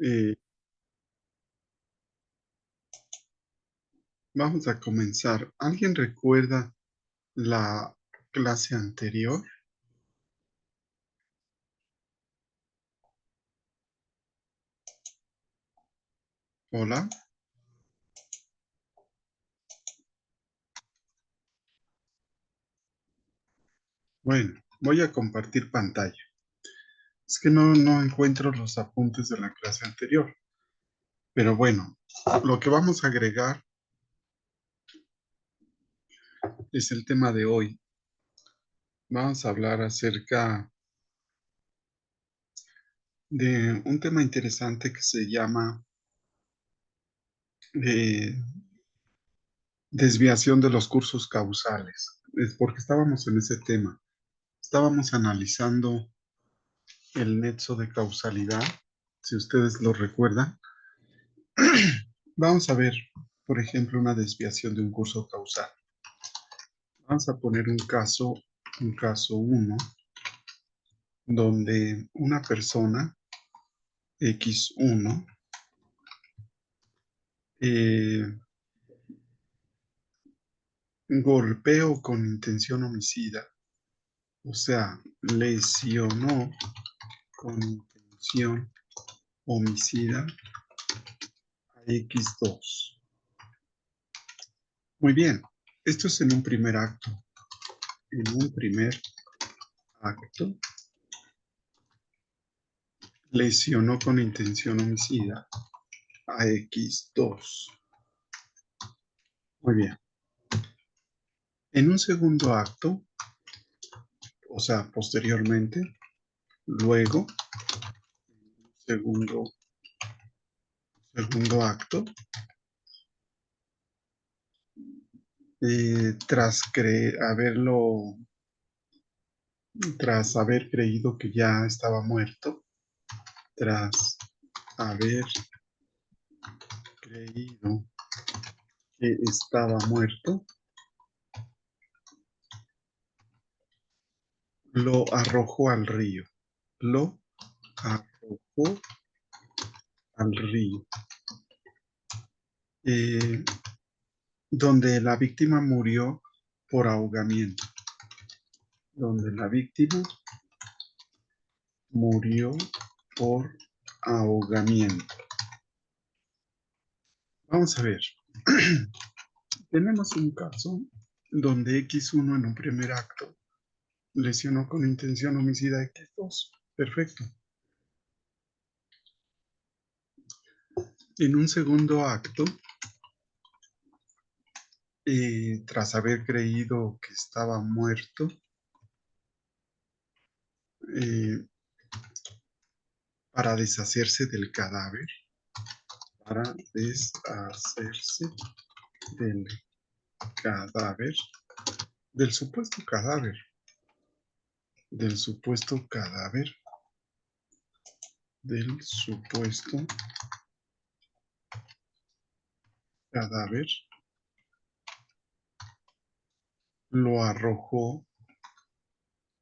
Eh, Vamos a comenzar. ¿Alguien recuerda la clase anterior? Hola. Bueno, voy a compartir pantalla. Es que no encuentro los apuntes de la clase anterior. Pero bueno, lo que vamos a agregar es el tema de hoy. Vamos a hablar acerca de un tema interesante que se llama eh, desviación de los cursos causales. Es porque estábamos en ese tema. Estábamos analizando el nexo de causalidad, si ustedes lo recuerdan. Vamos a ver, por ejemplo, una desviación de un curso causal. Vamos a poner un caso 1, donde una persona, X1, eh, golpeó con intención homicida, o sea, lesionó con intención homicida a X2. Muy bien, esto es en un primer acto. En un primer acto, lesionó con intención homicida a X2. Muy bien. En un segundo acto, o sea, posteriormente, luego, segundo, segundo acto, tras tras haber creído que ya estaba muerto, tras haber creído que estaba muerto, lo arrojó al río. Lo arrojó al río. Eh, donde la víctima murió por ahogamiento. Donde la víctima murió por ahogamiento. Vamos a ver. Tenemos un caso donde X1 en un primer acto lesionó con intención homicida a X2. Perfecto. En un segundo acto, tras haber creído que estaba muerto, eh, para deshacerse del cadáver, para deshacerse del cadáver, del supuesto cadáver, del supuesto cadáver, del supuesto cadáver, lo arrojó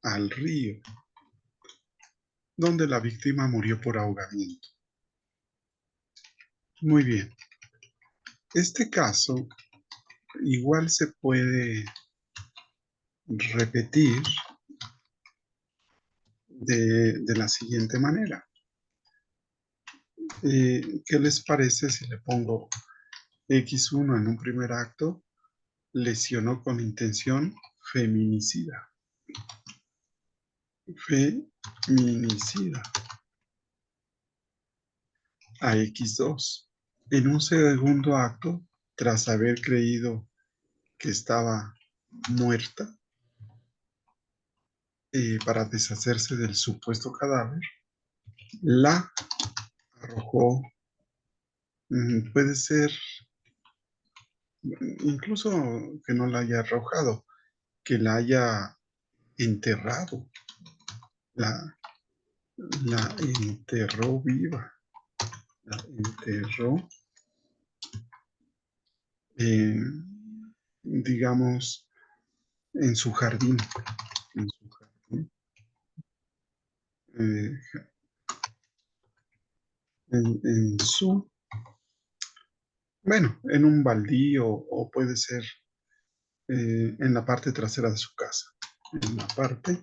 al río, donde la víctima murió por ahogamiento. Muy bien. Este caso igual se puede repetir de la siguiente manera. ¿Qué les parece si le pongo X1 en un primer acto? Lesionó con intención feminicida. Feminicida a X2. En un segundo acto, tras haber creído que estaba muerta, para deshacerse del supuesto cadáver, la arrojó. Puede ser incluso que no la haya arrojado, que la haya enterrado, la, la enterró viva, la enterró, eh, digamos, en su jardín, en su jardín, eh, en su, bueno, en un baldío o puede ser en la parte trasera de su casa. En la parte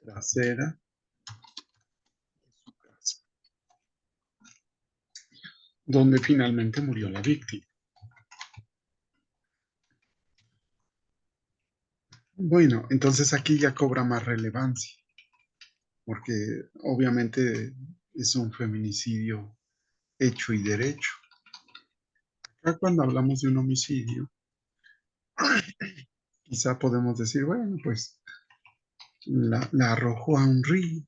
trasera de su casa, donde finalmente murió la víctima. Bueno, entonces aquí ya cobra más relevancia, porque obviamente es un feminicidio hecho y derecho. Acá cuando hablamos de un homicidio, quizá podemos decir, bueno, pues la arrojó a un río,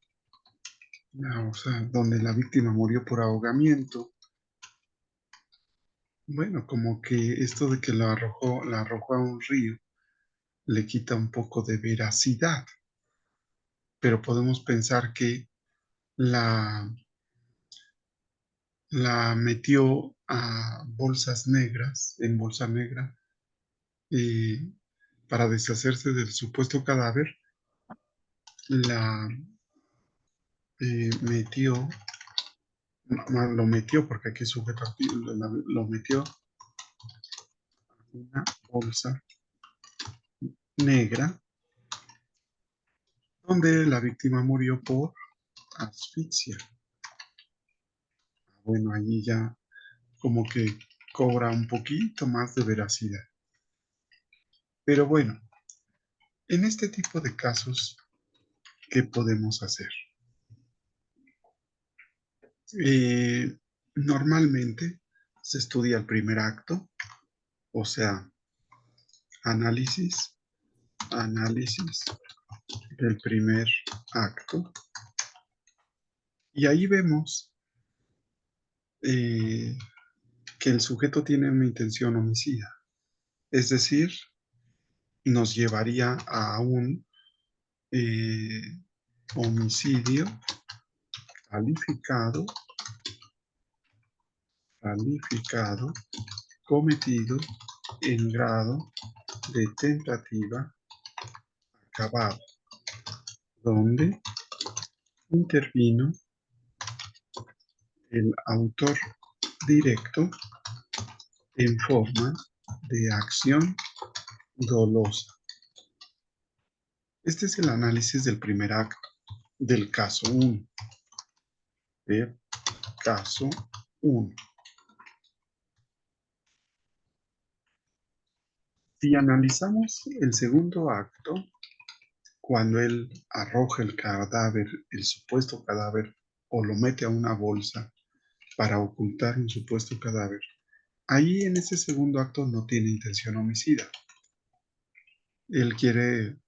o sea, donde la víctima murió por ahogamiento. Bueno, como que esto de que la arrojó a un río le quita un poco de veracidad, pero podemos pensar que la, la metió a bolsas negras, en bolsa negra, y para deshacerse del supuesto cadáver, la metió, lo metió, porque aquí sujeto lo metió en una bolsa negra, donde la víctima murió por asfixia. Bueno, allí ya como que cobra un poquito más de veracidad. Pero bueno, en este tipo de casos, ¿qué podemos hacer? Eh, Normalmente se estudia el primer acto, o sea, análisis, análisis del primer acto, y ahí vemos eh, que el sujeto tiene una intención homicida, es decir, nos llevaría a un eh, homicidio calificado, calificado, cometido en grado de tentativa acabado, donde intervino el autor directo en forma de acción dolosa. Este es el análisis del primer acto, del caso 1. Del caso 1. Si analizamos el segundo acto, cuando él arroja el cadáver, el supuesto cadáver, o lo mete a una bolsa para ocultar un supuesto cadáver, ahí en ese segundo acto no tiene intención homicida. Él quiere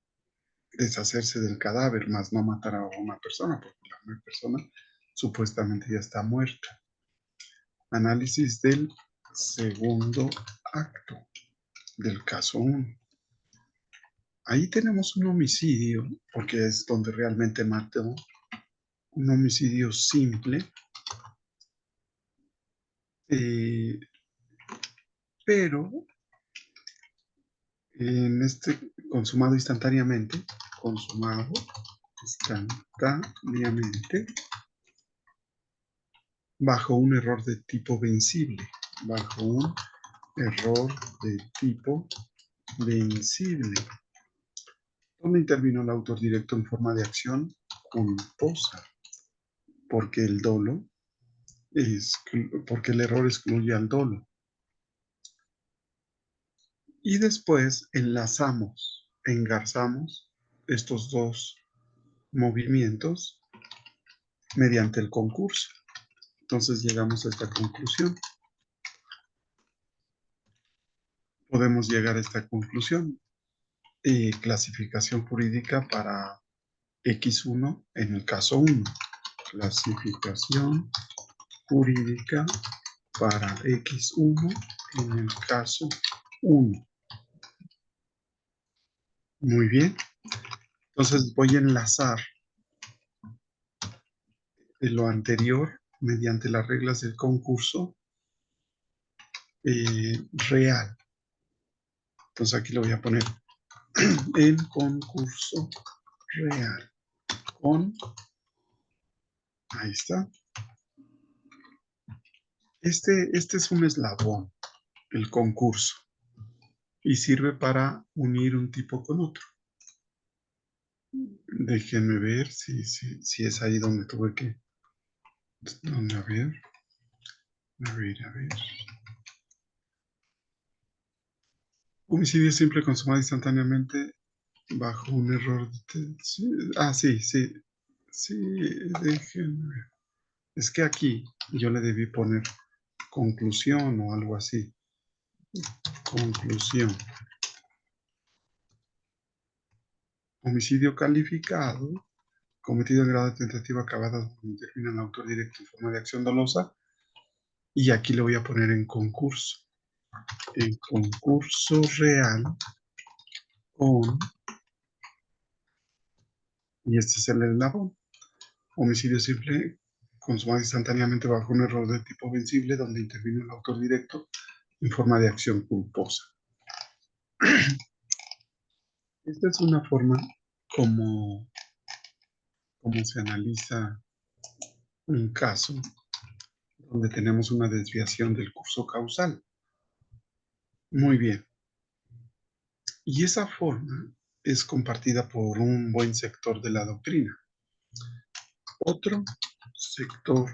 deshacerse del cadáver, más no matar a una persona, porque la persona supuestamente ya está muerta. Análisis del segundo acto del caso 1. Ahí tenemos un homicidio, porque es donde realmente mató, un homicidio simple, eh, pero en este consumado instantáneamente, consumado instantáneamente, bajo un error de tipo vencible, bajo un error de tipo vencible, donde intervino el autor directo en forma de acción culposa, porque el dolo porque el error excluye al dolo. Y después enlazamos, engarzamos estos dos movimientos mediante el concurso. Entonces llegamos a esta conclusión. Podemos llegar a esta conclusión. Clasificación jurídica para X1 en el caso 1. Clasificación jurídica para X1 en el caso 1. Muy bien. Entonces voy a enlazar lo anterior mediante las reglas del concurso real. Entonces aquí lo voy a poner en concurso real. Con, ahí está, Este es un eslabón, el concurso, y sirve para unir un tipo con otro. Déjenme ver si es ahí donde tuve que... A ver, a ver, a ver. Homicidio simple consumado instantáneamente bajo un error. Sí, sí, sí. Sí, déjenme ver. Es que aquí yo le debí poner conclusión o algo así. Conclusión. Homicidio calificado, cometido en grado de tentativa acabada donde interviene el autor directo en forma de acción dolosa. Y aquí le voy a poner en concurso. En concurso real con, y este es el eslabón, homicidio simple consumado instantáneamente bajo un error de tipo vencible donde intervino el autor directo en forma de acción culposa. Esta es una forma como, como se analiza un caso donde tenemos una desviación del curso causal. Muy bien. Y esa forma es compartida por un buen sector de la doctrina. Otro sector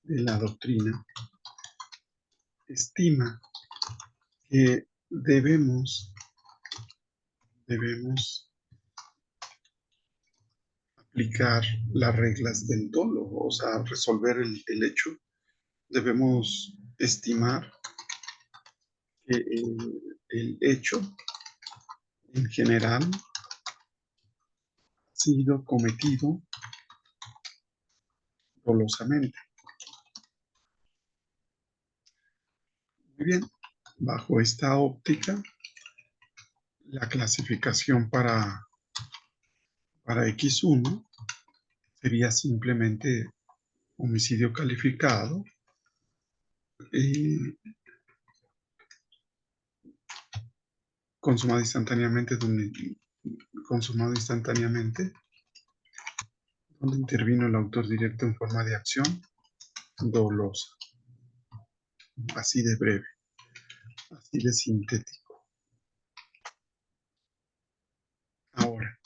de la doctrina estima que debemos aplicar las reglas del dolo, o sea, resolver el hecho. Debemos estimar que el hecho en general ha sido cometido dolosamente. Muy bien, bajo esta óptica, la clasificación para X1 sería simplemente homicidio calificado, eh, consumado instantáneamente, consumado instantáneamente, donde intervino el autor directo en forma de acción dolosa. Así de breve, así de sintético. Ahora,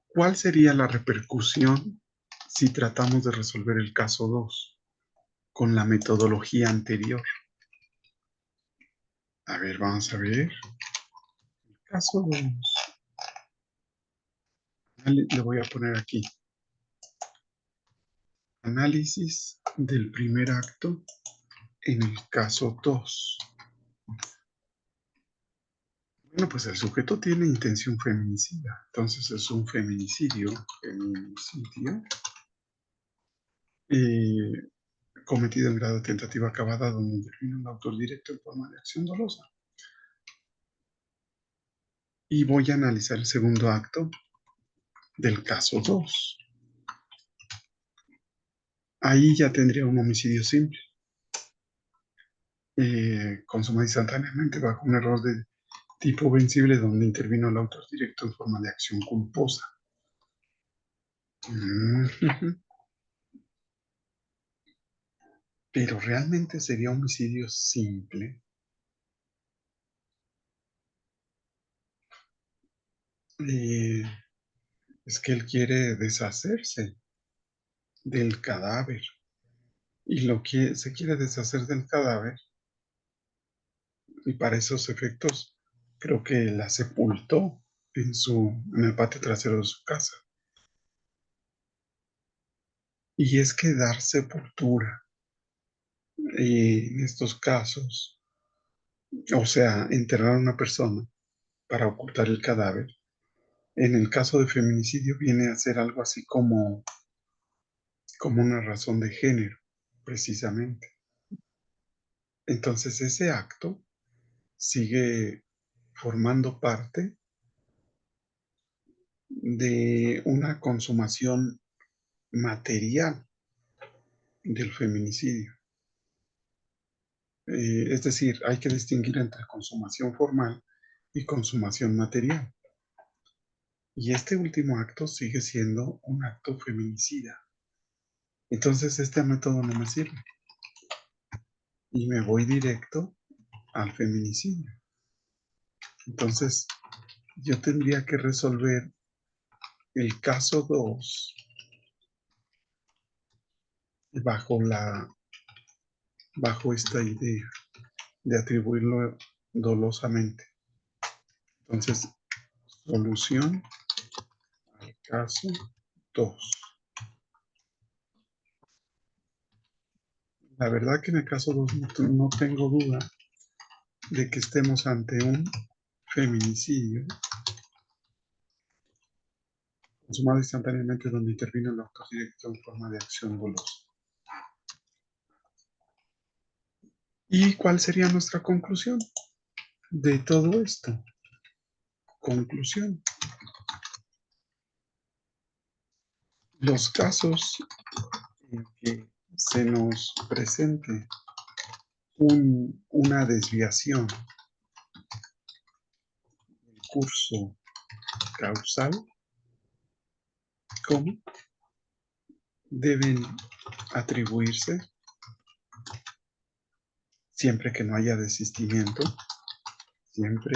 ¿cuál sería la repercusión si tratamos de resolver el caso 2 con la metodología anterior? A ver, vamos a ver. Caso 2. Le voy a poner aquí. Análisis del primer acto en el caso 2. Bueno, pues el sujeto tiene intención feminicida. Entonces es un feminicidio. Feminicidio. Cometido en grado de tentativa acabada donde intervino un autor directo en forma de acción dolosa. Y voy a analizar el segundo acto del caso 2. Ahí ya tendría un homicidio simple, consumado instantáneamente bajo un error de tipo vencible donde intervino el autor directo en forma de acción culposa. Pero realmente sería homicidio simple. Eh, es que él quiere deshacerse del cadáver. Y lo que se quiere deshacer del cadáver, y para esos efectos, creo que la sepultó en el patio trasero de su casa. Y es que dar sepultura en estos casos, o sea, enterrar a una persona para ocultar el cadáver, en el caso de feminicidio viene a ser algo así como una razón de género, precisamente. Entonces ese acto sigue formando parte de una consumación material del feminicidio. Es decir, hay que distinguir entre consumación formal y consumación material. Y este último acto sigue siendo un acto feminicida. Entonces este método no me sirve. y me voy directo al feminicidio. Entonces, yo tendría que resolver el caso 2 bajo esta idea de atribuirlo dolosamente. Entonces, solución al caso 2. La verdad que en el caso 2 no tengo duda de que estemos ante un feminicidio consumado instantáneamente donde intervino el autor directo en forma de acción dolosa. ¿Y cuál sería nuestra conclusión de todo esto? Conclusión. Los casos en que se nos presente una desviación del curso causal, ¿cómo? Deben atribuirse siempre que no haya desistimiento, siempre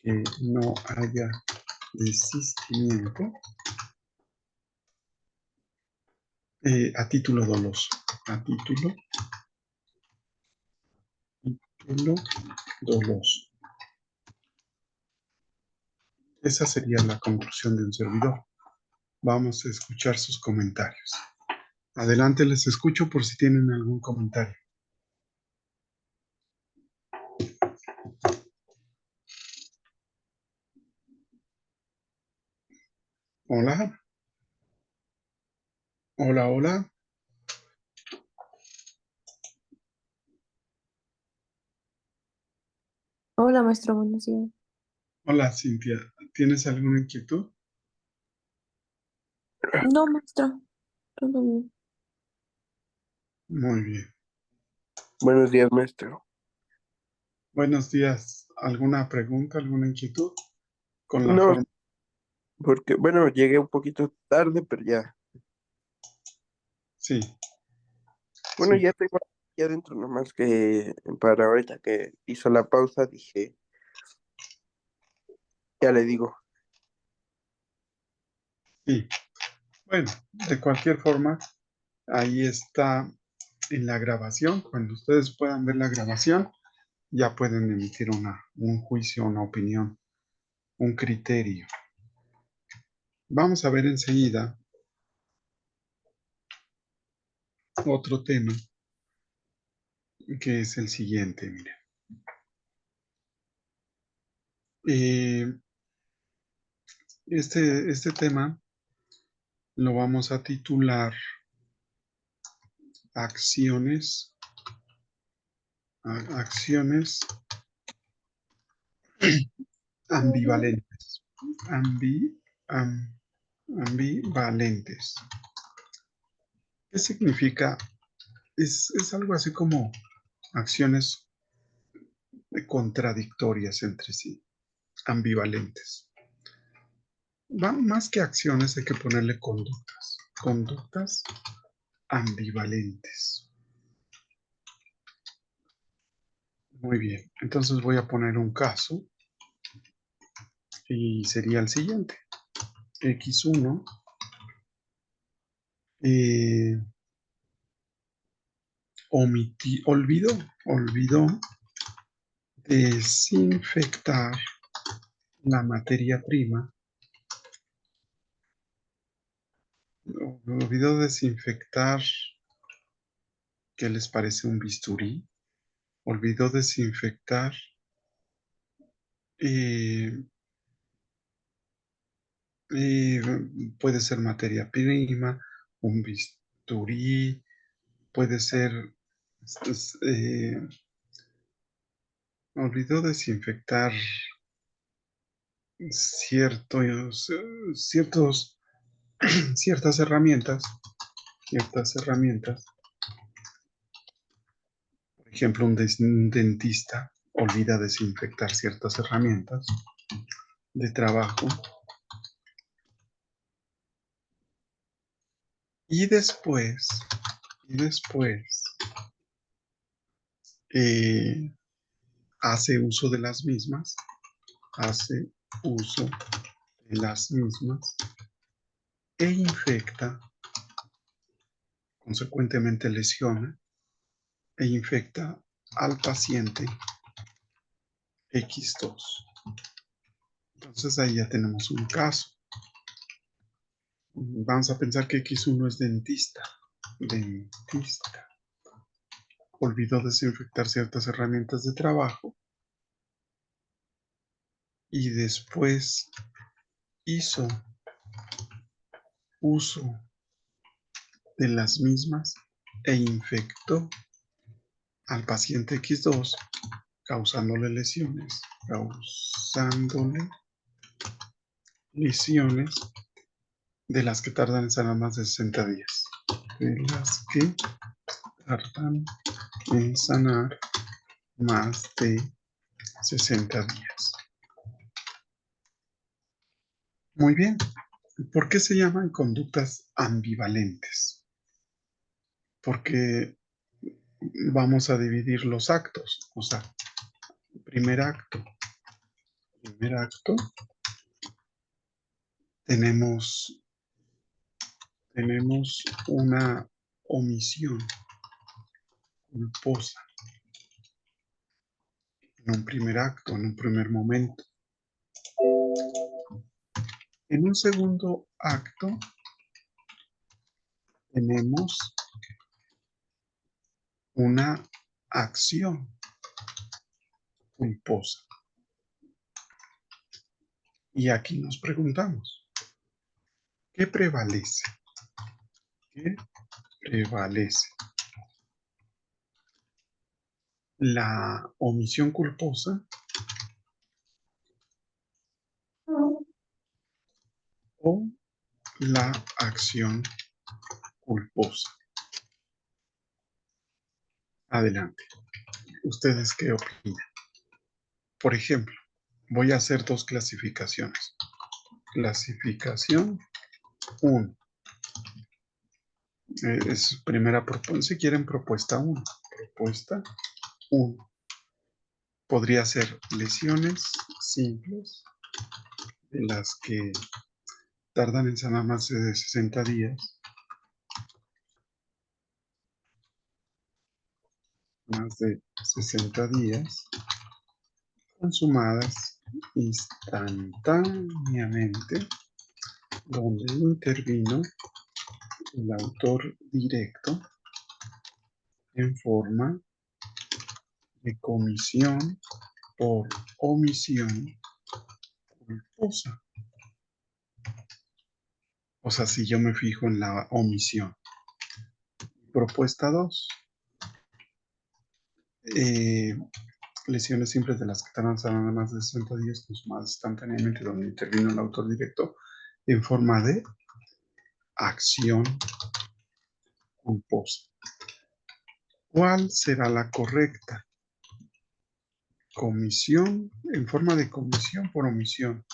que no haya desistimiento a título doloso, a título doloso. Esa sería la conclusión de un servidor. Vamos a escuchar sus comentarios. Adelante, les escucho por si tienen algún comentario. Hola. Hola, hola. Hola, maestro, buenos días. Hola, Cintia. ¿Tienes alguna inquietud? No, maestro, todo bien. Muy bien. Buenos días, maestro. Buenos días. ¿Alguna pregunta, alguna inquietud con la No, forma? porque, bueno, llegué un poquito tarde, pero ya. Sí, Bueno, sí. ya tengo aquí adentro, nomás que para ahorita que hizo la pausa, dije, ya le digo. Sí. Bueno, de cualquier forma, ahí está en la grabación. Cuando ustedes puedan ver la grabación, ya pueden emitir un juicio, una opinión, un criterio. Vamos a ver enseguida otro tema que es el siguiente, mire. Eh, este tema lo vamos a titular acciones, acciones ambivalentes. Am- ambivalentes. ¿Qué significa? Es algo así como acciones contradictorias entre sí, ambivalentes. Más que acciones hay que ponerle conductas. Conductas ambivalentes. Muy bien, entonces voy a poner un caso y sería el siguiente. X1 olvidó desinfectar la materia prima, olvidó desinfectar, ¿qué les parece un bisturí? Olvidó desinfectar eh, eh, puede ser materia prima, un bisturí, puede ser, eh, olvidó desinfectar ciertos, ciertas herramientas, por ejemplo, un dentista olvida desinfectar ciertas herramientas de trabajo y después hace uso de las mismas, hace uso de las mismas e infecta, consecuentemente lesiona e infecta al paciente X2. Entonces ahí ya tenemos un caso. Vamos a pensar que X1 es dentista. Dentista. Olvidó desinfectar ciertas herramientas de trabajo y después hizo uso de las mismas e infectó al paciente X2, causándole lesiones de las que tardan en sanar más de 60 días. De las que tardan en sanar más de 60 días. Muy bien. ¿Por qué se llaman conductas ambivalentes? Porque vamos a dividir los actos. O sea, primer acto. Tenemos una omisión culposa en un primer acto, en un primer momento. En un segundo acto tenemos una acción culposa. Y aquí nos preguntamos, ¿qué prevalece? ¿Qué prevalece? ¿La omisión culposa o la acción culposa? Adelante. ¿Ustedes qué opinan? Por ejemplo, voy a hacer dos clasificaciones. Clasificación 1. Es primera propuesta. Si quieren, propuesta 1. Propuesta 1. Podría ser lesiones simples de las que tardan en sanar más de 60 días. Más de 60 días. Consumadas instantáneamente, donde intervino el autor directo en forma de comisión por omisión culposa. O sea, si yo me fijo en la omisión. Propuesta 2. Lesiones simples de las que tardan sanando más de 60 días consumadas instantáneamente, donde intervino el autor directo en forma de acción culposa. ¿Cuál será la correcta? Comisión en forma de comisión por omisión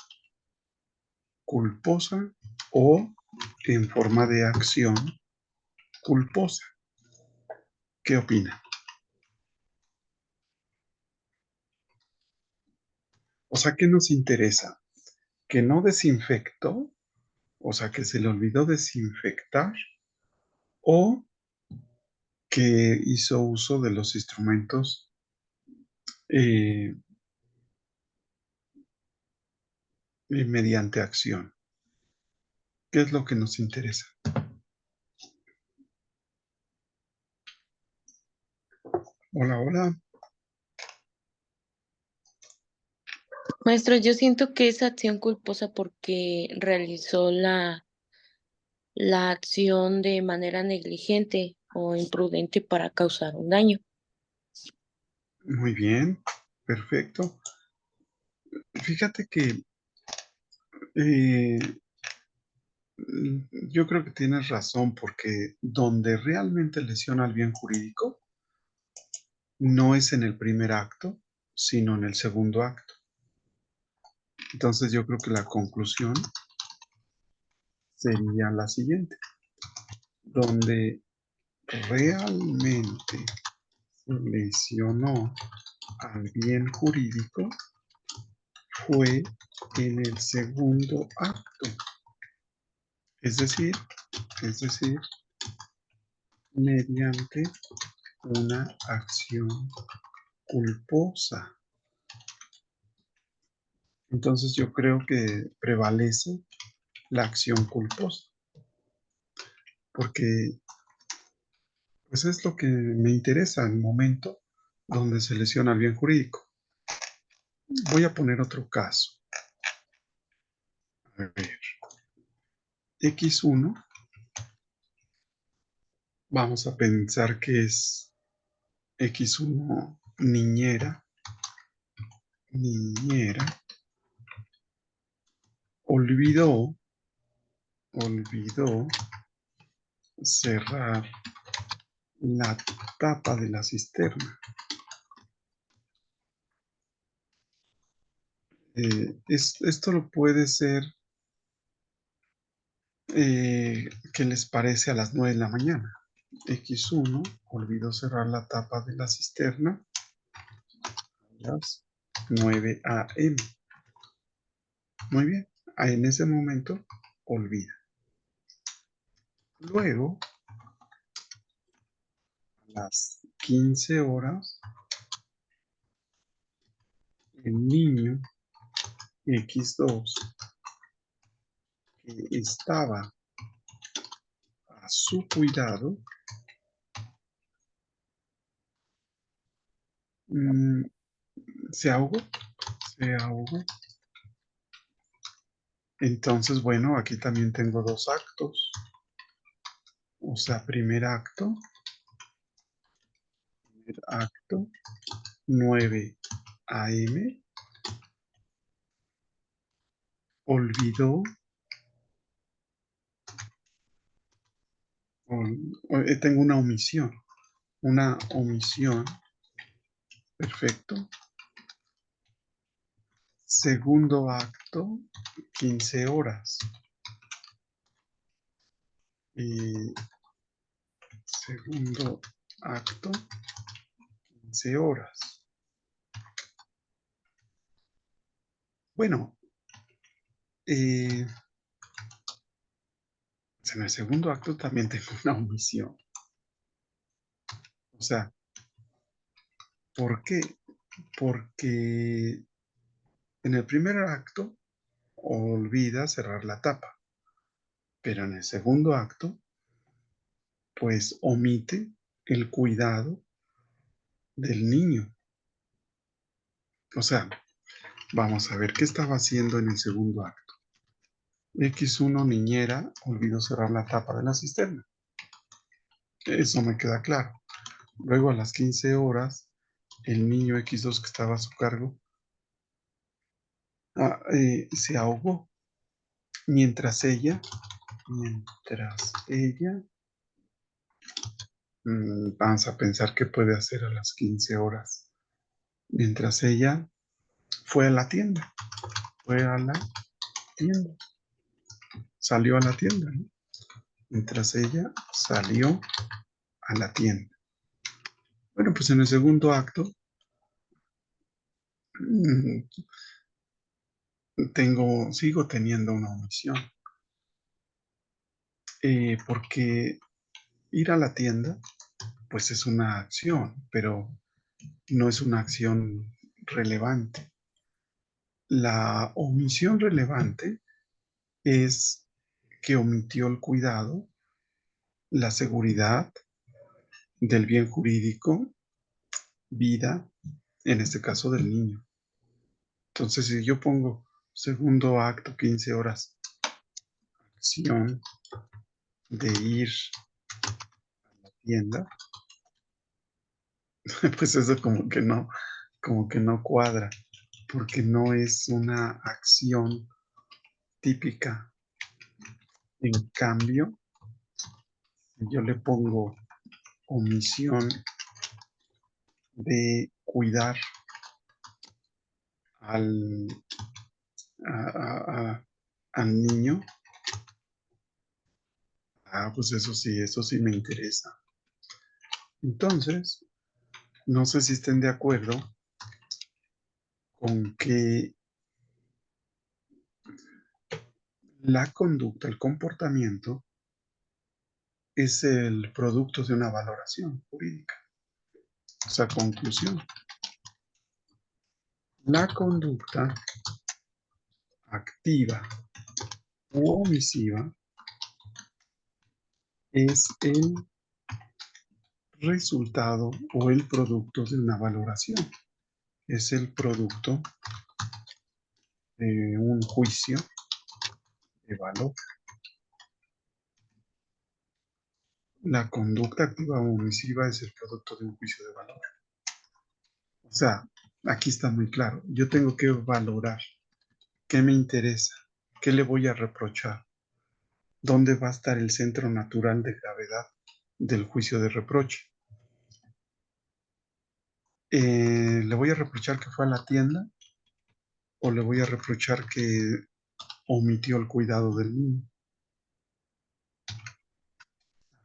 culposa o en forma de acción culposa. ¿Qué opina? O sea, ¿qué nos interesa? ¿Que no desinfectó? O sea, que se le olvidó desinfectar, o que hizo uso de los instrumentos mediante acción. ¿Qué es lo que nos interesa? Hola, hola. Maestro, yo siento que es acción culposa porque realizó la acción de manera negligente o imprudente para causar un daño. Muy bien, perfecto. Fíjate que yo creo que tienes razón, porque donde realmente lesiona el bien jurídico no es en el primer acto, sino en el segundo acto. Entonces yo creo que la conclusión sería la siguiente: donde realmente se lesionó al bien jurídico fue en el segundo acto. Es decir, mediante una acción culposa. Entonces yo creo que prevalece la acción culposa, porque pues es lo que me interesa en el momento donde se lesiona el bien jurídico. Voy a poner otro caso. A ver, X1, vamos a pensar que es X1 niñera, olvidó cerrar la tapa de la cisterna. Esto lo puede ser que les parece a las 9 de la mañana. X1 olvidó cerrar la tapa de la cisterna a las 9 a.m. Muy bien, en ese momento olvida. Luego, a las 15 horas, el niño X2, que estaba a su cuidado, se ahogó. Entonces, bueno, aquí también tengo dos actos. O sea, primer acto, 9 a.m. Olvidó, tengo una omisión, perfecto. Segundo acto, 15 horas. Y segundo acto, 15 horas. Bueno, en el segundo acto también tengo una omisión. O sea, ¿por qué? Porque en el primer acto olvida cerrar la tapa, pero en el segundo acto, pues omite el cuidado del niño. O sea, vamos a ver qué estaba haciendo en el segundo acto. X1 niñera olvidó cerrar la tapa de la cisterna. Eso me queda claro. Luego a las 15 horas, el niño X2 que estaba a su cargo se ahogó. Mientras ella, vamos a pensar qué puede hacer a las 15 horas. Mientras ella fue a la tienda, salió a la tienda, ¿no? Mientras ella salió a la tienda. Bueno, pues en el segundo acto sigo teniendo una omisión. Porque ir a la tienda, pues es una acción, pero no es una acción relevante. La omisión relevante es que omitió el cuidado, la seguridad del bien jurídico, vida, en este caso del niño. Entonces, si yo pongo segundo acto, 15 horas, acción de ir a la tienda, pues eso como que no cuadra, porque no es una acción típica. En cambio, si yo le pongo omisión de cuidar al, al niño, pues eso sí me interesa. Entonces, No sé si estén de acuerdo con que la conducta, el comportamiento, es el producto de una valoración jurídica. O sea, conclusión. La conducta activa u omisiva es el resultado o el producto de una valoración. Es el producto de un juicio de valor. La conducta activa o omisiva es el producto de un juicio de valor. O sea, aquí está muy claro. Yo tengo que valorar qué me interesa, qué le voy a reprochar, dónde va a estar el centro natural de gravedad del juicio de reproche. ¿Le voy a reprochar que fue a la tienda o le voy a reprochar que omitió el cuidado del niño?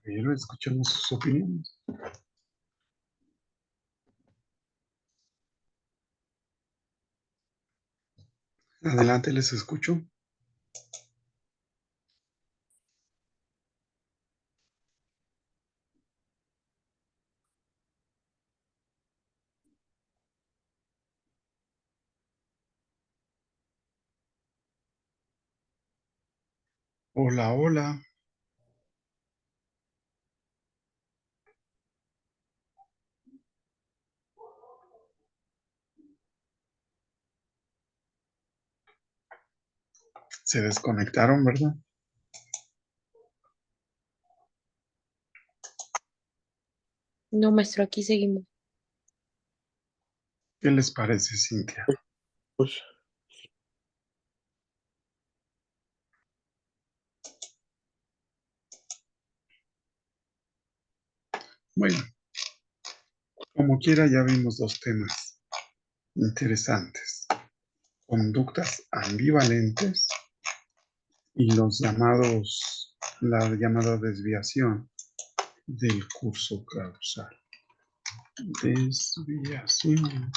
Pero escuchemos sus opiniones. Adelante, les escucho. Hola, hola. Se desconectaron, ¿verdad? No, maestro, aquí seguimos. ¿Qué les parece, Cintia? Pues, Bueno, como quiera ya vimos dos temas interesantes. Conductas ambivalentes y la llamada desviación del curso causal. Desviación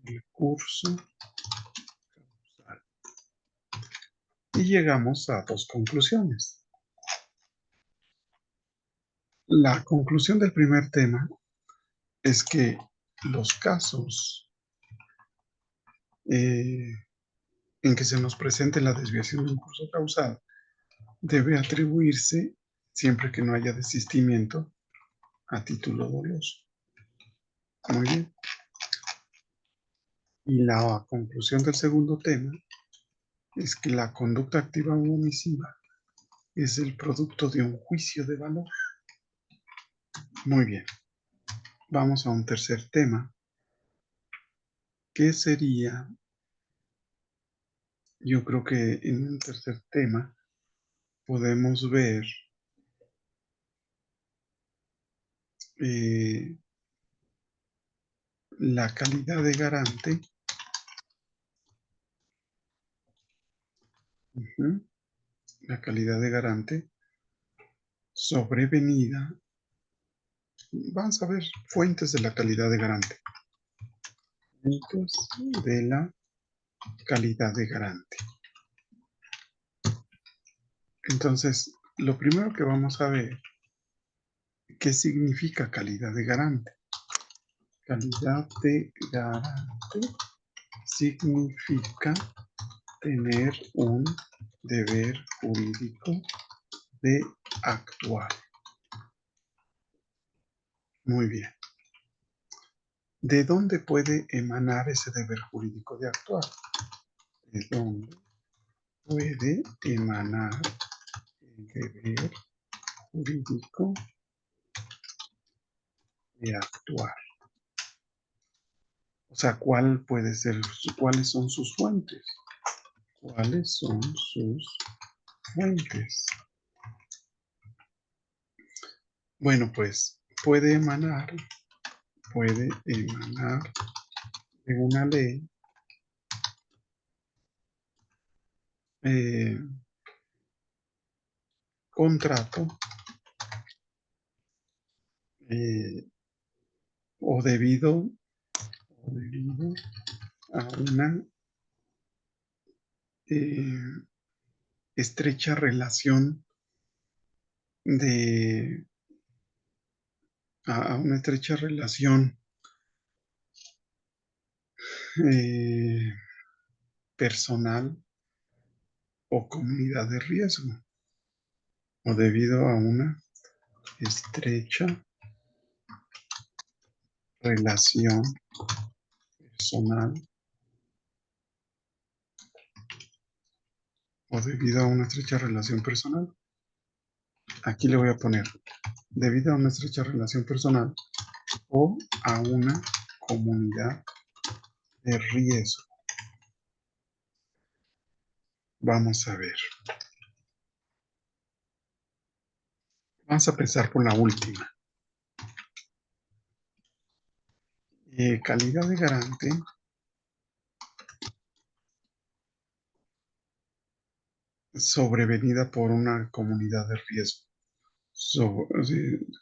del curso causal. Y llegamos a dos conclusiones. La conclusión del primer tema es que los casos en que se nos presente la desviación del curso causal debe atribuirse, siempre que no haya desistimiento, a título doloso. Muy bien. Y la conclusión del segundo tema es que la conducta activa o omisiva es el producto de un juicio de valor. Muy bien. Vamos a un tercer tema, que sería, yo creo que en un tercer tema podemos ver eh, la calidad de garante. La calidad de garante sobrevenida. Vamos a ver fuentes de la calidad de garante. Fuentes de la calidad de garante. Entonces, lo primero que vamos a ver, ¿qué significa calidad de garante? Calidad de garante significa tener un deber jurídico de actuar. Muy bien. ¿De dónde puede emanar ese deber jurídico de actuar? ¿De dónde puede emanar el deber jurídico de actuar? O sea, ¿cuáles son sus fuentes? ¿Cuáles son sus fuentes? Bueno, pues puede emanar de una ley, eh, contrato, eh, o debido a una estrecha relación a una estrecha relación personal o comunidad de riesgo, o debido a una estrecha relación personal, o debido a una estrecha relación personal. Aquí le voy a poner debido a una estrecha relación personal o a una comunidad de riesgo. Vamos a ver. Vamos a empezar por la última. Calidad de garante sobrevenida por una comunidad de riesgo.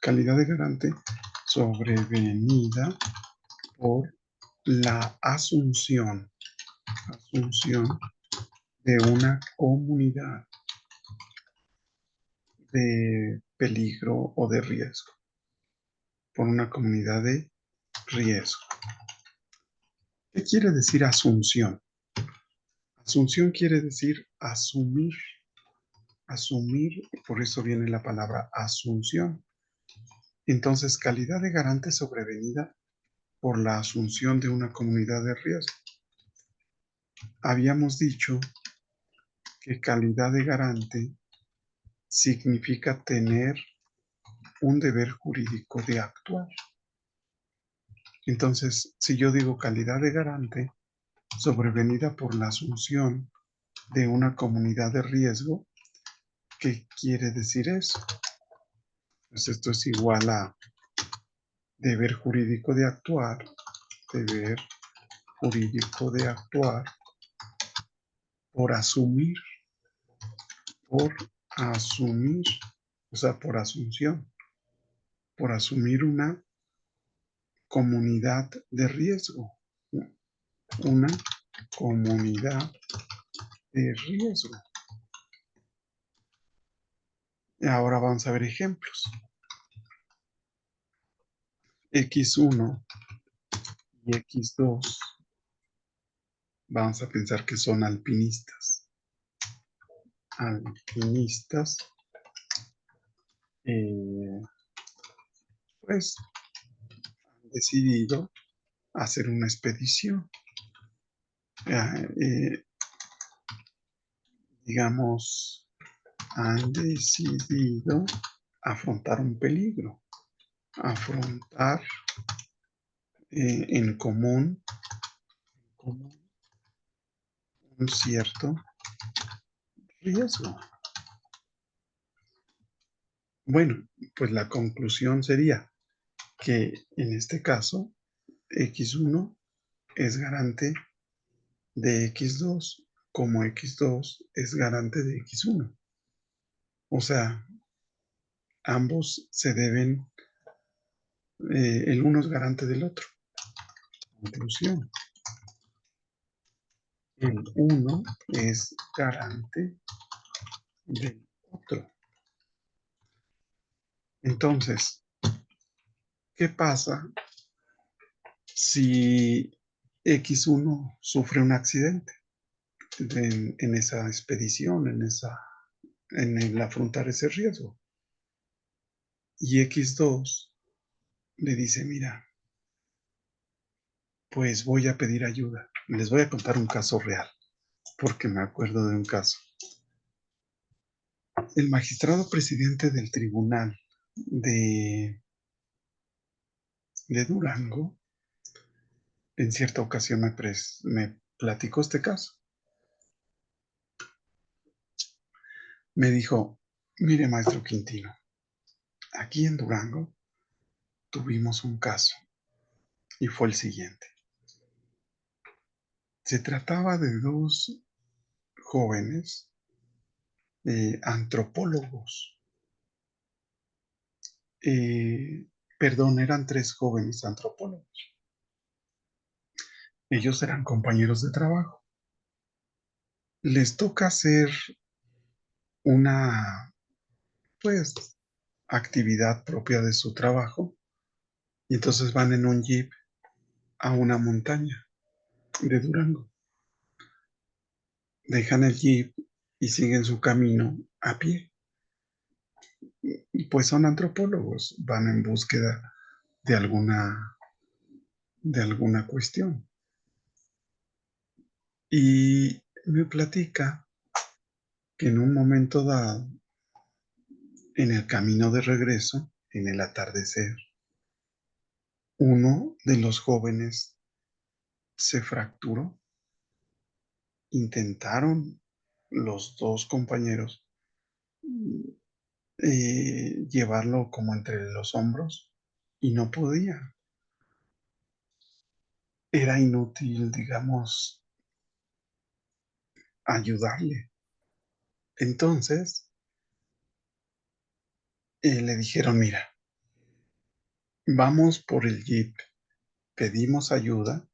Calidad de garante sobrevenida por la asunción de una comunidad de peligro o de riesgo. Por una comunidad de riesgo. ¿Qué quiere decir asunción? Asunción quiere decir asumir. Asumir, por eso viene la palabra asunción. Entonces, calidad de garante sobrevenida por la asunción de una comunidad de riesgo. Habíamos dicho que calidad de garante significa tener un deber jurídico de actuar. Entonces, si yo digo calidad de garante sobrevenida por la asunción de una comunidad de riesgo, ¿qué quiere decir eso? Pues esto es igual a deber jurídico de actuar, deber jurídico de actuar por asumir, o sea, por asunción, por asumir una comunidad de riesgo, una comunidad de riesgo. Y ahora vamos a ver ejemplos. X1 y X2, vamos a pensar que son alpinistas. Alpinistas, pues han decidido hacer una expedición. Digamos, han decidido afrontar un peligro, afrontar en común un cierto riesgo. Bueno, pues la conclusión sería que en este caso X1 es garante de X2 como X2 es garante de X1. O sea, ambos se deben, el uno es garante del otro. Conclusión. El uno es garante del otro. Entonces, ¿qué pasa si X1 sufre un accidente en esa expedición, en el afrontar ese riesgo? Y X2 le dice, mira, pues voy a pedir ayuda. Les voy a contar un caso real, porque me acuerdo de un caso. El magistrado presidente del tribunal de Durango, en cierta ocasión me platicó este caso. Me dijo, mire, maestro Quintino, aquí en Durango tuvimos un caso y fue el siguiente. Se trataba de dos jóvenes antropólogos. Perdón, eran 3 jóvenes antropólogos. Ellos eran compañeros de trabajo. Les toca hacer una, pues, actividad propia de su trabajo y entonces van en un jeep a una montaña de Durango. Dejan el jeep y siguen su camino a pie. Y pues son antropólogos, van en búsqueda de alguna cuestión. Y me platica que en un momento dado, en el camino de regreso, en el atardecer, uno de los jóvenes se fracturó. Intentaron los 2 compañeros llevarlo como entre los hombros y no podía. Era inútil, digamos, ayudarle. Entonces, le dijeron, mira, vamos por el jeep, pedimos ayuda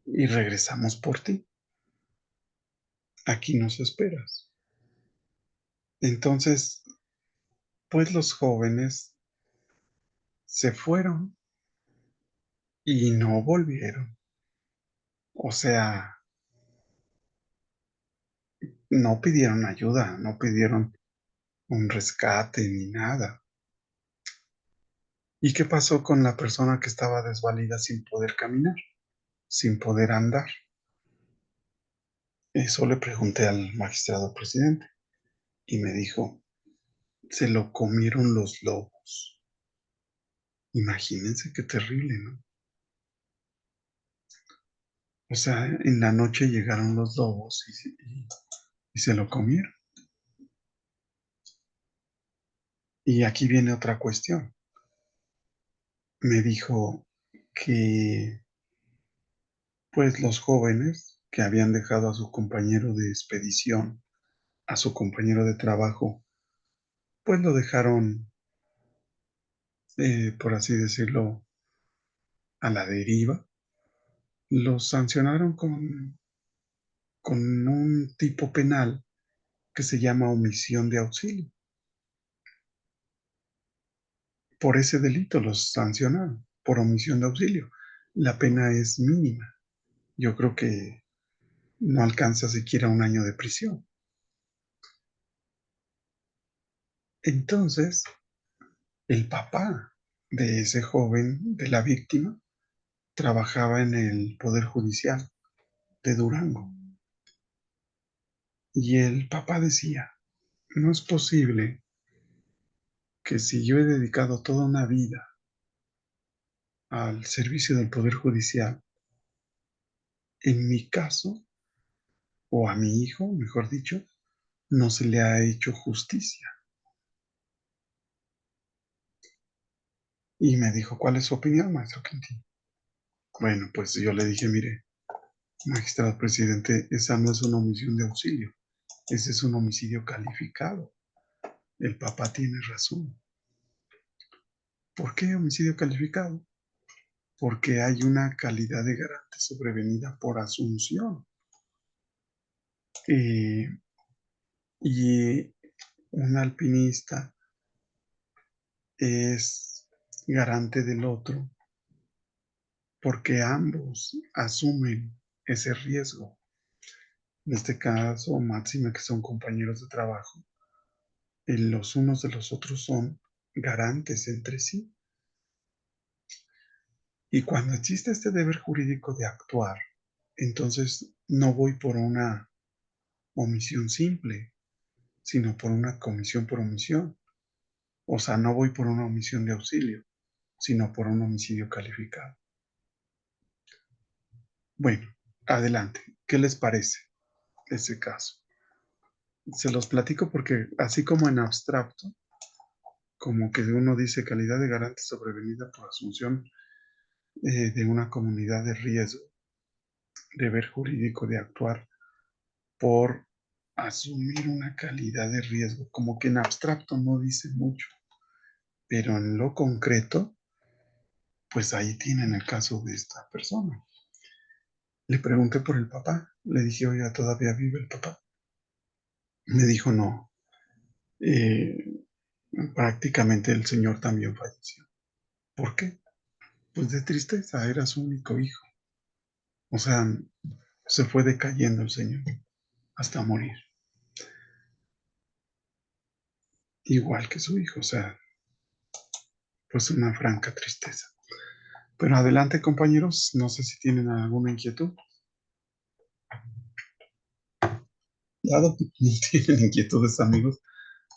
y regresamos por ti. Aquí nos esperas. Entonces, pues los jóvenes se fueron y no volvieron. O sea, no pidieron ayuda, no pidieron un rescate ni nada. ¿Y qué pasó con la persona que estaba desvalida sin poder caminar, sin poder andar? Eso le pregunté al magistrado presidente y me dijo, se lo comieron los lobos. Imagínense qué terrible, ¿no? O sea, en la noche llegaron los lobos y se lo comieron. Y aquí viene otra cuestión. Me dijo que, pues, los jóvenes que habían dejado a su compañero de expedición, a su compañero de trabajo, pues lo dejaron, por así decirlo, a la deriva. Los sancionaron con un tipo penal que se llama omisión de auxilio. Por ese delito los sancionaron, por omisión de auxilio. La pena es mínima. Yo creo que no alcanza siquiera 1 año de prisión. Entonces, el papá de ese joven, de la víctima, trabajaba en el Poder Judicial de Durango. Y el papá decía, no es posible que si yo he dedicado toda una vida al servicio del Poder Judicial, en mi caso, o a mi hijo, mejor dicho, no se le ha hecho justicia. Y me dijo, ¿cuál es su opinión, maestro Quintín? Bueno, pues yo le dije, mire, magistrado presidente, esa no es una omisión de auxilio, ese es un homicidio calificado. El papá tiene razón. ¿Por qué homicidio calificado? Porque hay una calidad de garante sobrevenida por asunción. Eh, y un alpinista es garante del otro porque ambos asumen ese riesgo. En este caso, máxime que son compañeros de trabajo, los unos de los otros son garantes entre sí. Y cuando existe este deber jurídico de actuar, entonces no voy por una omisión simple, sino por una comisión por omisión. O sea, no voy por una omisión de auxilio, sino por un homicidio calificado. Bueno, adelante. ¿Qué les parece ese caso? Se los platico porque así como en abstracto, como que uno dice calidad de garante sobrevenida por asunción de una comunidad de riesgo, deber jurídico de actuar por asumir una calidad de riesgo, como que en abstracto no dice mucho, pero en lo concreto Pues ahí tienen el caso de esta persona. Le pregunté por el papá. Le dije, oiga, ¿todavía vive el papá? Me dijo, no. Eh, prácticamente el señor también falleció. ¿Por qué? Pues de tristeza, era su único hijo. O sea, se fue decayendo el señor hasta morir. Igual que su hijo, o sea, pues una franca tristeza. Pero adelante, compañeros, no sé si tienen alguna inquietud. Dado que no tienen inquietudes, amigos,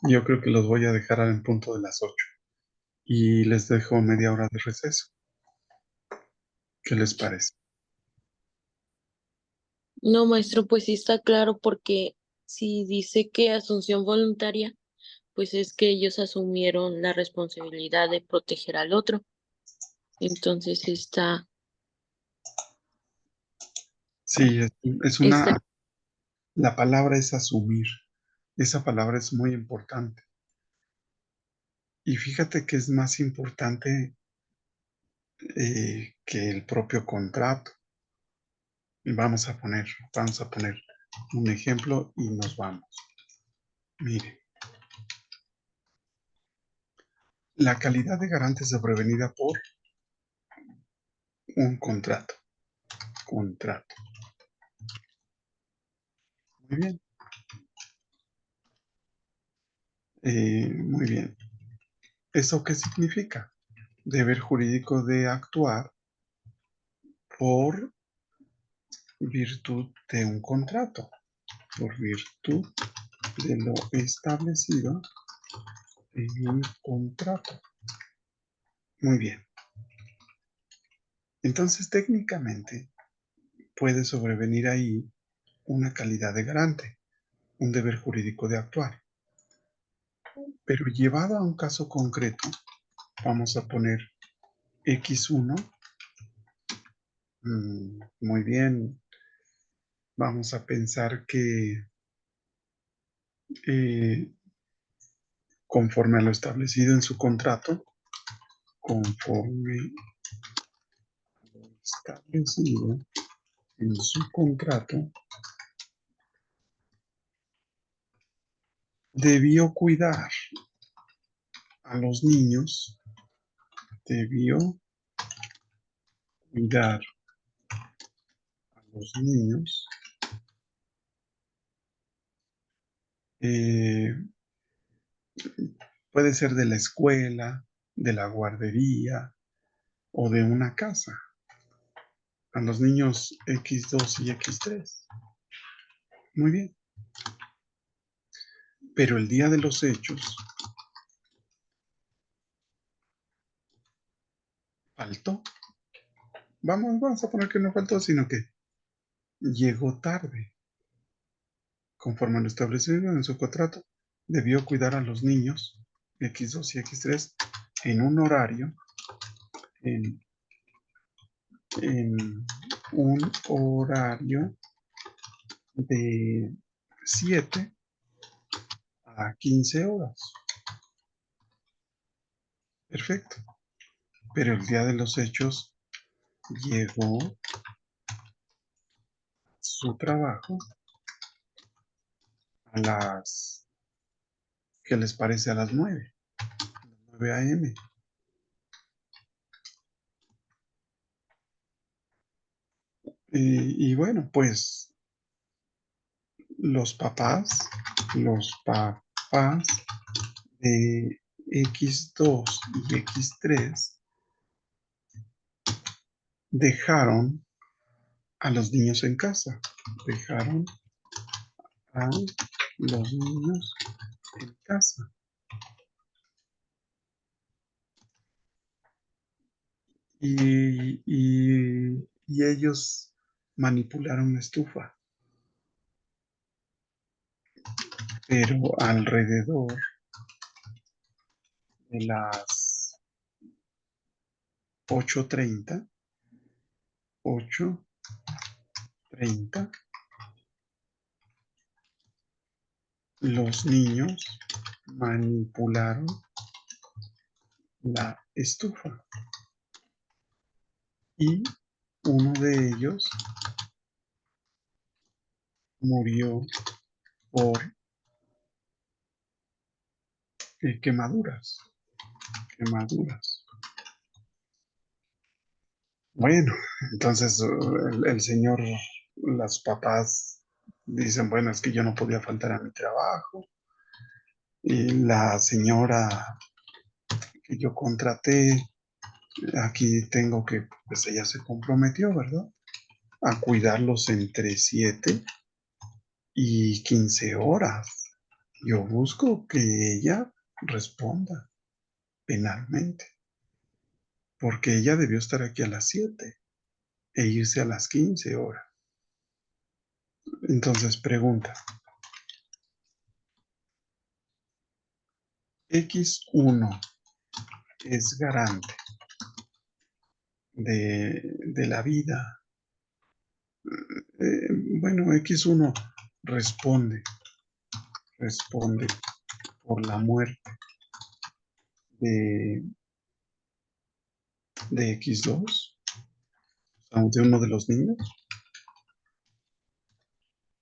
yo creo que los voy a dejar en punto de las 8 y les dejo media hora de receso. ¿Qué les parece? No, maestro, pues sí está claro porque si dice que asunción voluntaria, pues es que ellos asumieron la responsabilidad de proteger al otro. Entonces Sí, es está, la palabra es asumir. Esa palabra es muy importante. Y fíjate que es más importante que el propio contrato. Y vamos a poner un ejemplo y nos vamos. Mire, la calidad de garante es sobrevenida por un contrato. Contrato. Muy bien. Muy bien. ¿Eso qué significa? Deber jurídico de actuar por virtud de un contrato, por virtud de lo establecido en un contrato. Muy bien. Entonces, técnicamente, puede sobrevenir ahí una calidad de garante, un deber jurídico de actuar. Pero llevado a un caso concreto, vamos a poner X1. Muy bien. Vamos a pensar que eh, conforme a lo establecido en su contrato, conforme a lo establecido en su contrato, debió cuidar a los niños, debió cuidar a los niños, eh, puede ser de la escuela, de la guardería o de una casa, a los niños X2 y X3. Muy bien. Pero el día de los hechos faltó. Vamos a poner que no faltó, sino que llegó tarde. Conforme a lo establecido en su contrato, debió cuidar a los niños X2 y X3 en un horario, en, en un horario de 7 a 15 horas. Perfecto. Pero el día de los hechos llegó su trabajo a las, ¿qué les parece? A las 9 a.m. Y bueno, pues los papás de X2 y X3 dejaron a los niños en casa. Dejaron a los niños en casa. Y ellos manipularon la estufa. Pero alrededor de las 8:30, 8:30, los niños manipularon la estufa. y uno de ellos murió por quemaduras. Quemaduras. Bueno, entonces el señor, las papás dicen, bueno, es que yo no podía faltar a mi trabajo. Y la señora que yo contraté, aquí tengo que, pues ella se comprometió, ¿verdad? A cuidarlos entre 7 y 15 horas. Yo busco que ella responda penalmente, porque ella debió estar aquí a las 7 e irse a las 15 horas. Entonces pregunta, X1 es garante de la vida. Bueno, X1 responde, responde por la muerte de, de X2, de uno de los niños.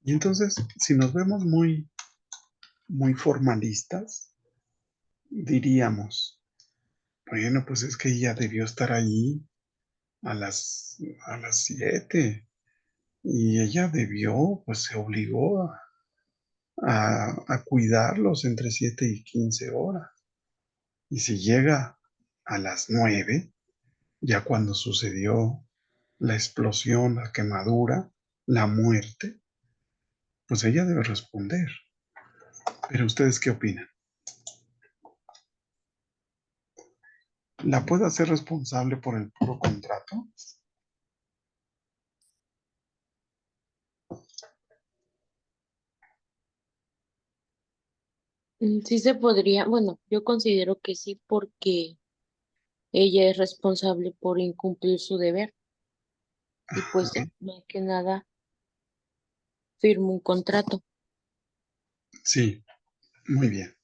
Y entonces, si nos vemos muy formalistas, diríamos, bueno, pues es que ella debió estar ahí a las 7 y ella debió, pues se obligó a cuidarlos entre 7 y 15 horas. Y si llega a las 9, ya cuando sucedió la explosión, la quemadura, la muerte, pues ella debe responder. Pero ¿ustedes qué opinan? ¿La puede hacer responsable por el puro contrato? Sí se podría, bueno, yo considero que sí porque ella es responsable por incumplir su deber y pues Ok, más que nada firma un contrato. sí, muy bien.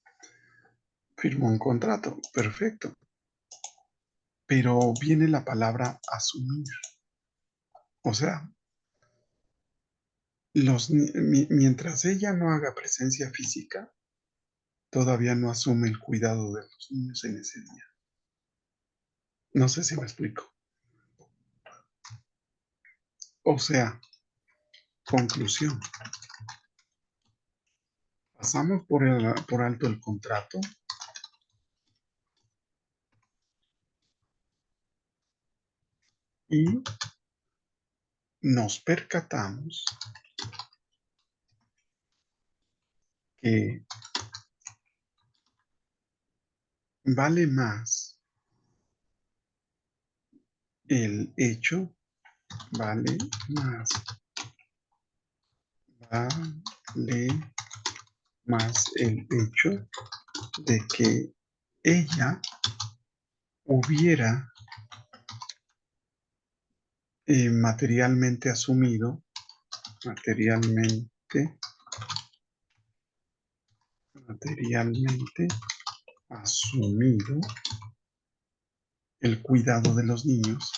Firmó un contrato, perfecto. Pero viene la palabra asumir. O sea, mientras ella no haga presencia física, todavía no asume el cuidado de los niños en ese día. No sé si me explico. O sea, conclusión. Pasamos por alto el contrato y nos percatamos que vale más el hecho, vale más, vale más el hecho de que ella hubiera materialmente asumido, materialmente, materialmente asumido el cuidado de los niños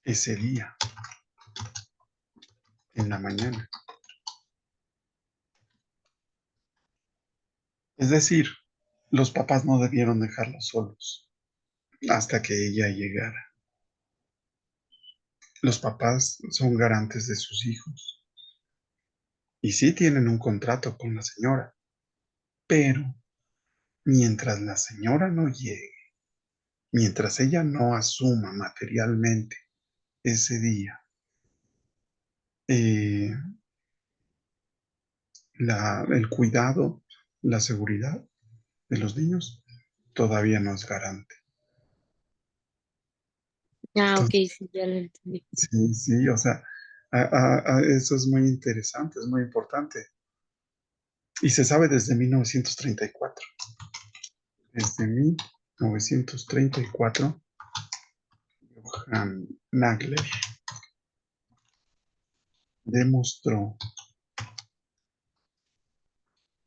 ese día, en la mañana. Es decir, los papás no debieron dejarlos solos hasta que ella llegara. Los papás son garantes de sus hijos y sí tienen un contrato con la señora, pero mientras la señora no llegue, mientras ella no asuma materialmente ese día eh, el cuidado, la seguridad de los niños, todavía no es garante. Ah, ok, Entonces, sí, ya lo entendí. sí, sí, o sea, eso es muy interesante, es muy importante. Y se sabe desde 1934. Desde 1934, Johann Nagler demostró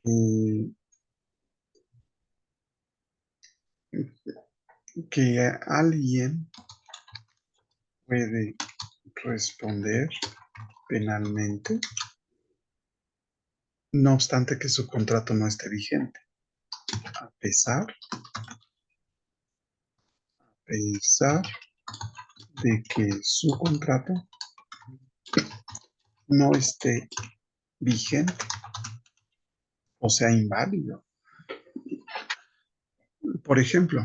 que que alguien puede responder penalmente, no obstante que su contrato no esté vigente, a pesar de que su contrato no esté vigente, o sea, inválido. Por ejemplo,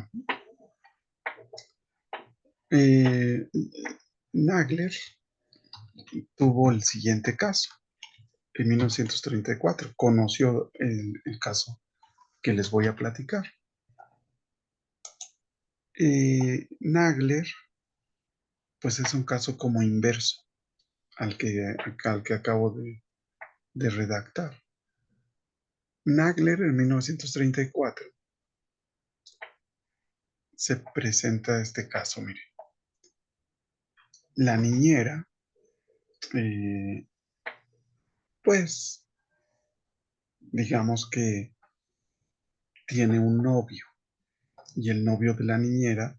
Nagler tuvo el siguiente caso. En 1934 conoció el caso que les voy a platicar. Nagler, pues es un caso como inverso al que acabo de redactar. Nagler en 1934 se presenta este caso, mire. La niñera, pues, digamos que tiene un novio y el novio de la niñera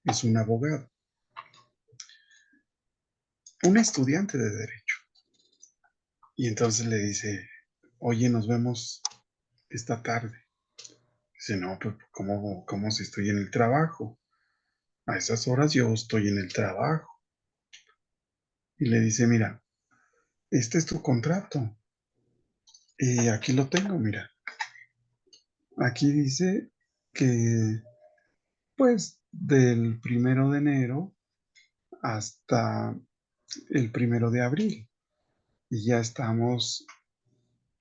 es un abogado, un estudiante de derecho. Y entonces le dice, oye, nos vemos esta tarde. Dice, no, pues, ¿cómo si estoy en el trabajo? A esas horas yo estoy en el trabajo. Y le dice, mira, este es tu contrato. Y aquí lo tengo, mira. Aquí dice que, pues, del 1 de enero hasta el 1 de abril. Y ya estamos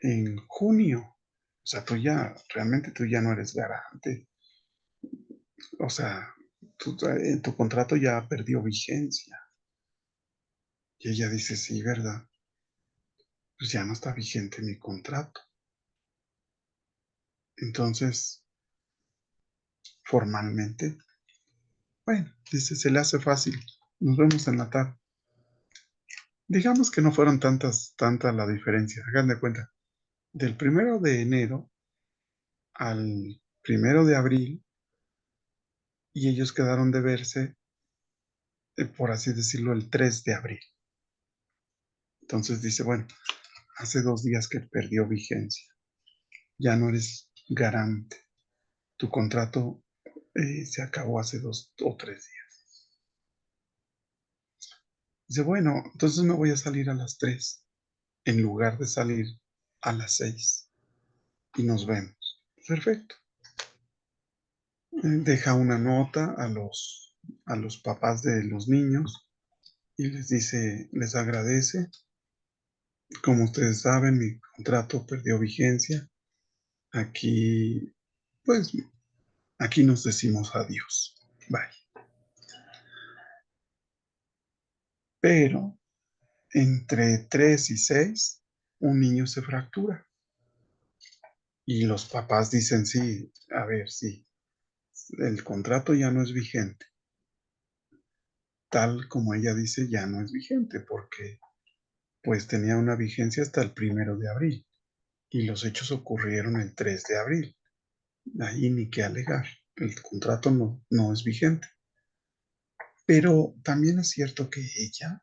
en junio. O sea, realmente tú ya no eres garante. O sea, tu contrato ya perdió vigencia. Y ella dice, sí, ¿verdad? Pues ya no está vigente mi contrato. Entonces, formalmente, bueno, dice, se le hace fácil. Nos vemos en la tarde. Digamos que no fueron tanta la diferencia. Hagan de cuenta, del 1 de enero al 1 de abril, y ellos quedaron de verse, por así decirlo, el 3 de abril. Entonces dice, bueno, hace 2 días que perdió vigencia. Ya no eres garante. Tu contrato se acabó hace 2 o 3 días. Dice, bueno, entonces me voy a salir a las 3 en lugar de salir a las 6 y nos vemos. Perfecto. Deja una nota a los papás de los niños y les dice, les agradece. Como ustedes saben, mi contrato perdió vigencia. Aquí, pues, aquí nos decimos adiós. Bye. Pero entre 3 y 6, un niño se fractura. Y los papás dicen, sí, a ver, sí, el contrato ya no es vigente. Tal como ella dice, ya no es vigente porque pues tenía una vigencia hasta el 1 de abril y los hechos ocurrieron el 3 de abril. Ahí ni qué alegar, el contrato no es vigente. Pero también es cierto que ella,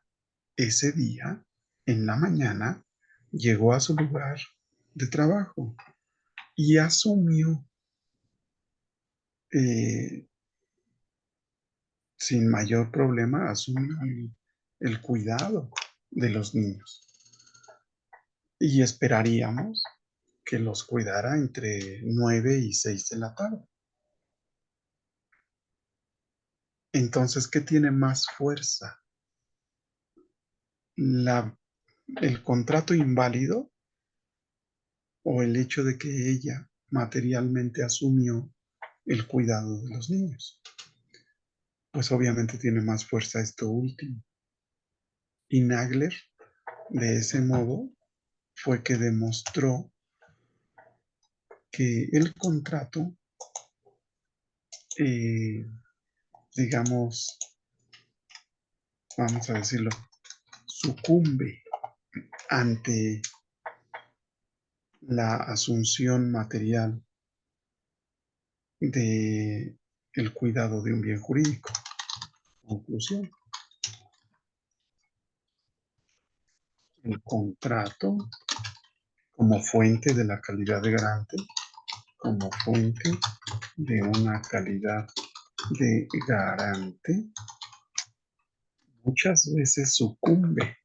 ese día, en la mañana, llegó a su lugar de trabajo y asumió eh, sin mayor problema, asumió el cuidado de los niños. Y esperaríamos que los cuidara entre 9 y 6 de la tarde. Entonces, ¿qué tiene más fuerza? La, ¿El contrato inválido o el hecho de que ella materialmente asumió el cuidado de los niños? Pues obviamente tiene más fuerza esto último. Y Nagler, de ese modo, fue que demostró que el contrato, eh, digamos, vamos a decirlo, sucumbe ante la asunción material de el cuidado de un bien jurídico. Conclusión. El contrato como fuente de la calidad de garante, como fuente de una calidad de garante, muchas veces sucumbe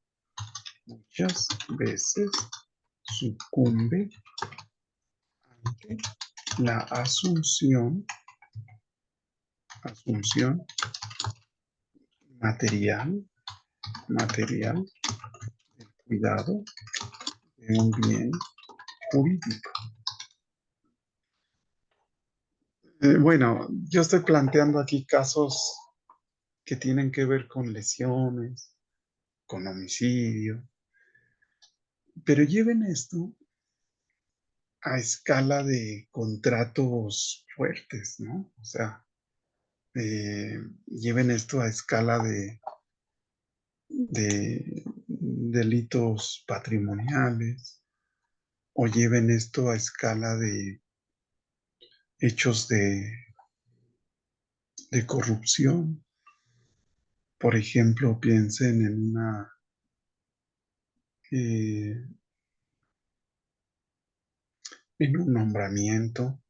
ante la asunción material del cuidado de un bien jurídico. Bueno, yo estoy planteando aquí casos que tienen que ver con lesiones, con homicidio, pero lleven esto a escala de contratos fuertes, ¿no? O sea, lleven esto a escala de delitos patrimoniales o lleven esto a escala de hechos de corrupción. Por ejemplo, piensen eh, en un nombramiento,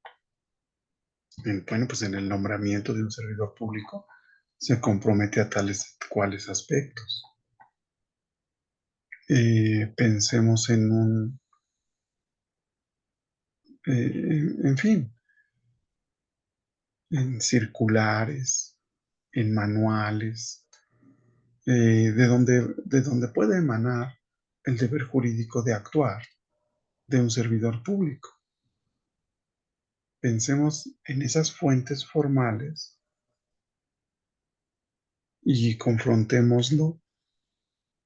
bueno, pues en el nombramiento de un servidor público se compromete a tales cuales aspectos. Pensemos en fin, en circulares, en manuales, de donde puede emanar el deber jurídico de actuar de un servidor público. Pensemos en esas fuentes formales y confrontémoslo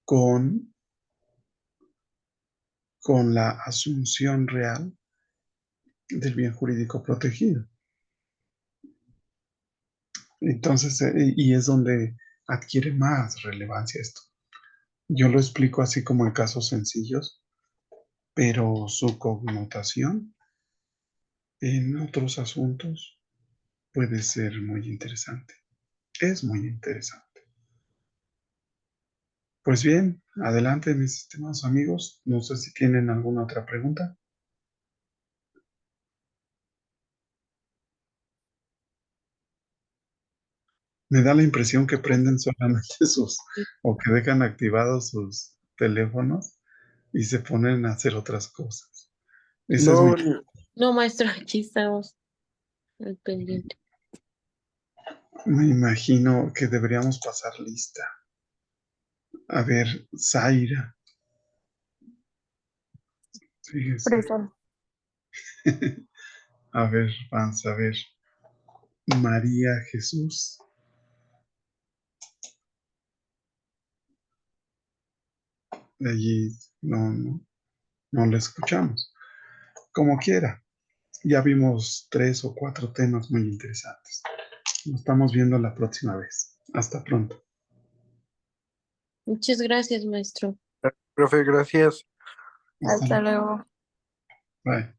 con la asunción real del bien jurídico protegido. Entonces, y es donde adquiere más relevancia esto. Yo lo explico así como en casos sencillos, pero su connotación en otros asuntos puede ser muy interesante. Es muy interesante. Pues bien, adelante mis estimados amigos. No sé si tienen alguna otra pregunta. Me da la impresión que prenden solamente o que dejan activados sus teléfonos y se ponen a hacer otras cosas. Ese es No, No, maestro, aquí estamos al pendiente. me imagino que deberíamos pasar lista. A ver, Zaira. Fíjese. Presente. A ver, vamos a ver. María Jesús. De allí no la escuchamos. Como quiera. Ya vimos 3 o 4 temas muy interesantes. Nos estamos viendo la próxima vez. Hasta pronto. Muchas gracias, maestro. profe, gracias. Hasta Hasta luego. luego. Bye.